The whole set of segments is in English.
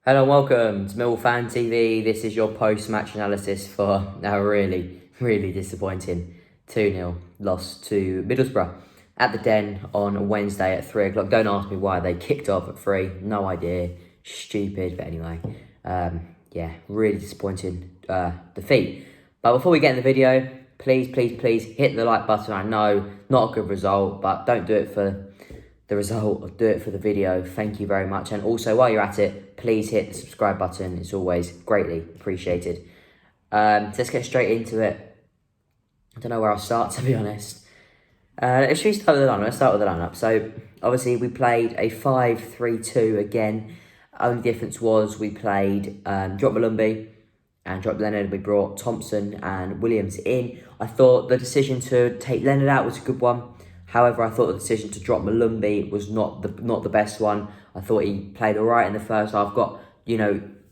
Hello and welcome to Millwall Fan TV. This is your post-match analysis for a really disappointing 2-0 loss to Middlesbrough at the Den on Wednesday at 3 o'clock. Don't ask me why they kicked off at 3. No idea. Stupid. But anyway, really disappointing defeat. But before we get in the video, please hit the like button. I know, not a good result, but don't do it for the result, do it for the video. Thank you very much. And also, while you're at it, please hit the subscribe button. It's always greatly appreciated. So let's get straight into it. I don't know where I'll start, to be honest. Let's start with the lineup. Let's start with the lineup. So obviously we played a 5-3-2 again. Only difference was we played dropped Malumbi and dropped Leonard. We brought Thompson and Williams in. I thought the decision to take Leonard out was a good one. However, I thought the decision to drop Malumbi was not the best one. I thought he played all right in the first half. Got,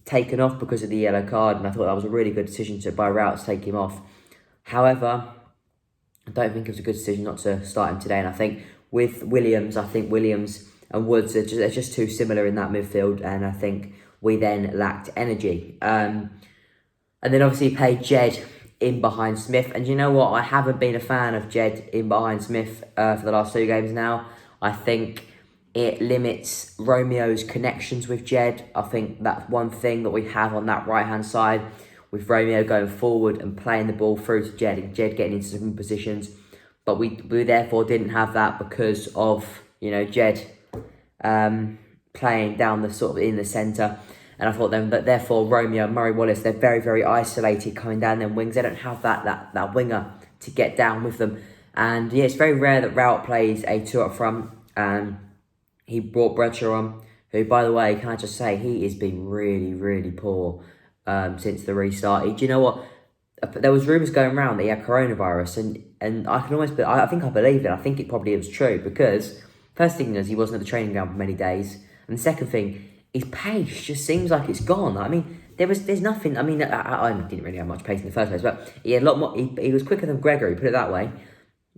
taken off because of the yellow card, and I thought that was a really good decision by Rout to take him off. However, I don't think it was a good decision not to start him today. And I think with Williams, Williams and Woods are just too similar in that midfield, and I think we then lacked energy. And then obviously played Jed in behind Smith, and you know what? I haven't been a fan of Jed in behind Smith for the last 2 games now. I think it limits Romeo's connections with Jed. I think that's one thing that we have on that right-hand side, with Romeo going forward and playing the ball through to Jed, and Jed getting into some positions. But we therefore didn't have that because of, Jed playing down in the centre. And I thought then, but therefore Romeo and Murray Wallace, they're very isolated coming down them wings. They don't have that winger to get down with them. And yeah, it's very rare that Rout plays a 2 up front. And he brought Bradshaw on, who, by the way, can I just say, he has been really poor since the restart. Do you know what? There was rumours going around that he had coronavirus, and I can almost, I think I believe it. I think it probably was true, because first thing is he wasn't at the training ground for many days, and the second thing, his pace just seems like it's gone. I mean, there's nothing. I mean, I didn't really have much pace in the first place, but he had a lot more. He was quicker than Gregory, put it that way.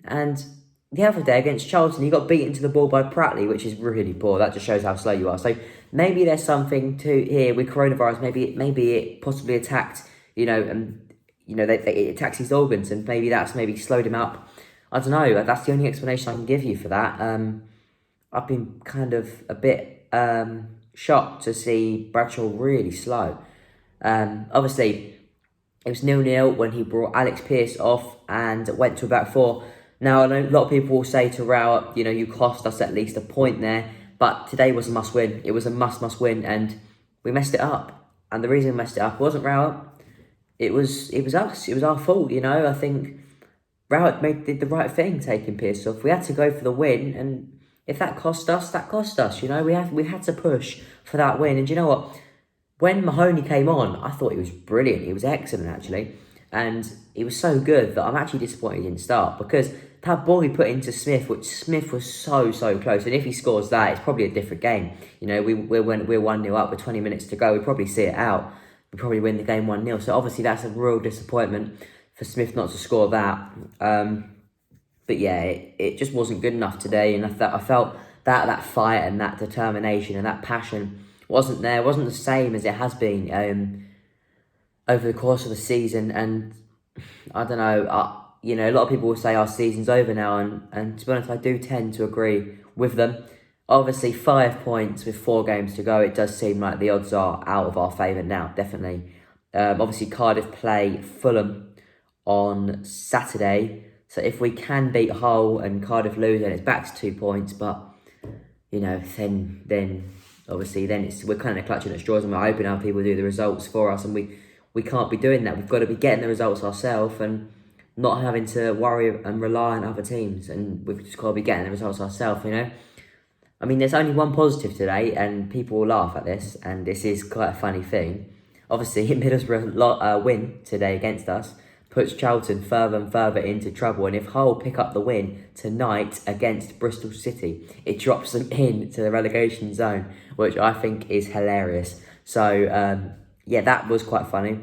And the other day against Charlton, he got beaten to the ball by Pratley, which is really poor. That just shows how slow you are. So maybe there's something to here with coronavirus. Maybe it possibly attacked, it attacks his organs, and maybe that's slowed him up. I don't know. That's the only explanation I can give you for that. I've been kind of a bit shocked to see Bradshaw really slow. Obviously, it was 0-0 when he brought Alex Pearce off and went to a back 4. Now, I know a lot of people will say to Rout, you cost us at least a point there, but today was a must-win. It was a must win, and we messed it up. And the reason we messed it up wasn't Rout. It was us. It was our fault, I think Rout did the right thing taking Pearce off. We had to go for the win, and if that cost us, that cost us. We had to push for that win. And you know what? When Mahoney came on, I thought he was brilliant. He was excellent, actually. And he was so good that I'm actually disappointed he didn't start, because that ball he put into Smith, which Smith was so close. And if he scores that, it's probably a different game. We're 1-0 up with 20 minutes to go. We probably see it out. We probably win the game 1-0. So obviously that's a real disappointment for Smith not to score that. But yeah, it just wasn't good enough today, and I felt that fight and that determination and that passion wasn't there. It wasn't the same as it has been over the course of the season. And I don't know, a lot of people will say our season's over now, and to be honest, I do tend to agree with them. Obviously, 5 points with 4 games to go, it does seem like the odds are out of our favour now, definitely. Obviously, Cardiff play Fulham on Saturday. So if we can beat Hull and Cardiff lose, then it's back to 2 points. But, then obviously we're kind of clutching at straws, and we're hoping our people do the results for us. And we can't be doing that. We've got to be getting the results ourselves and not having to worry and rely on other teams. And we've just got to be getting the results ourselves, I mean, there's only one positive today, and people will laugh at this, and this is quite a funny thing. Obviously, Middlesbrough win today against us puts Charlton further and further into trouble. And if Hull pick up the win tonight against Bristol City, it drops them into the relegation zone, which I think is hilarious. So, that was quite funny.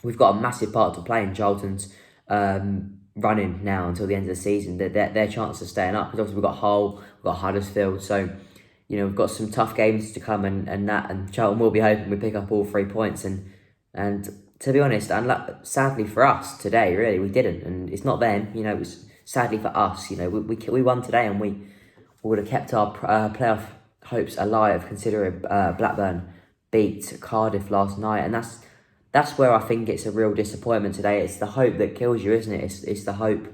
We've got a massive part to play in Charlton's running now until the end of the season. Their chance of staying up, because obviously we've got Hull, we've got Huddersfield. So, we've got some tough games to come, and Charlton will be hoping we pick up all 3 points. And to be honest, and sadly for us today, really, we didn't. And it's not them, it was sadly for us. We won today, and we would have kept our playoff hopes alive, considering Blackburn beat Cardiff last night. And that's where I think it's a real disappointment today. It's the hope that kills you, isn't it? It's the hope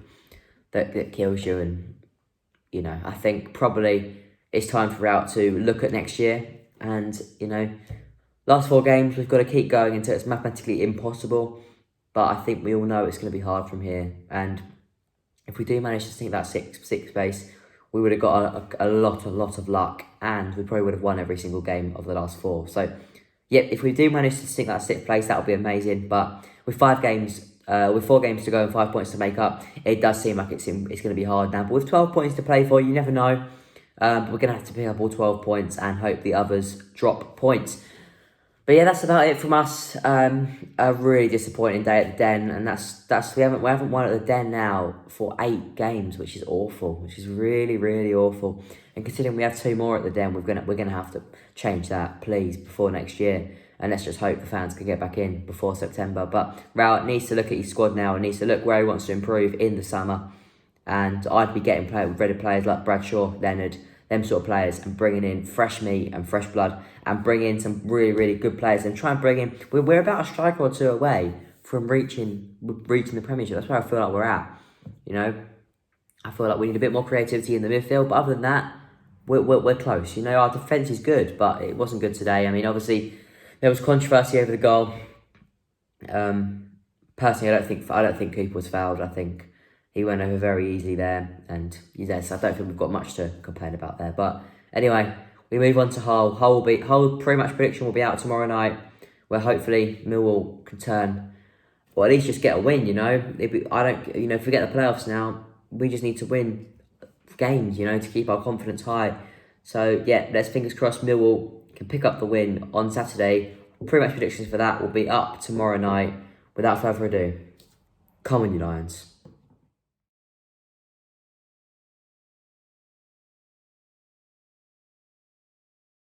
that kills you. And, I think probably it's time for Rout to look at next year. And, last 4 games, we've got to keep going until it's mathematically impossible. But I think we all know it's going to be hard from here. And if we do manage to sneak that sixth space, we would have got a lot of luck. And we probably would have won every single game of the last 4. So, yeah, if we do manage to sneak that 6th place, that would be amazing. But with 4 games to go and 5 points to make up, it does seem like it's going to be hard now. But with 12 points to play for, you never know. We're going to have to pick up all 12 points and hope the others drop points. But yeah, that's about it from us. A really disappointing day at the Den, and that's we haven't won at the Den now for 8 games, which is awful, which is really, really awful. And considering we have 2 more at the Den, we're gonna have to change that, please, before next year. And let's just hope the fans can get back in before September. But Rowett needs to look at his squad now and needs to look where he wants to improve in the summer. And I'd be getting ready players like Bradshaw, Leonard, them sort of players, and bringing in fresh meat and fresh blood, and bring in some really, really good players, and try and bring in. We're about a striker or 2 away from reaching the Premiership. That's where I feel like we're at. I feel like we need a bit more creativity in the midfield, but other than that, we're close. Our defence is good, but it wasn't good today. I mean, obviously there was controversy over the goal. Personally, I don't think Cooper was fouled. I think he went over very easily there, and yes, I don't think we've got much to complain about there. But anyway, we move on to Hull. Hull pretty much prediction will be out tomorrow night, where hopefully Millwall can turn, or at least just get a win. If we get the playoffs now, we just need to win games, to keep our confidence high. So yeah, let's fingers crossed Millwall can pick up the win on Saturday. Pretty much predictions for that will be up tomorrow night. Without further ado, come on, you Lions.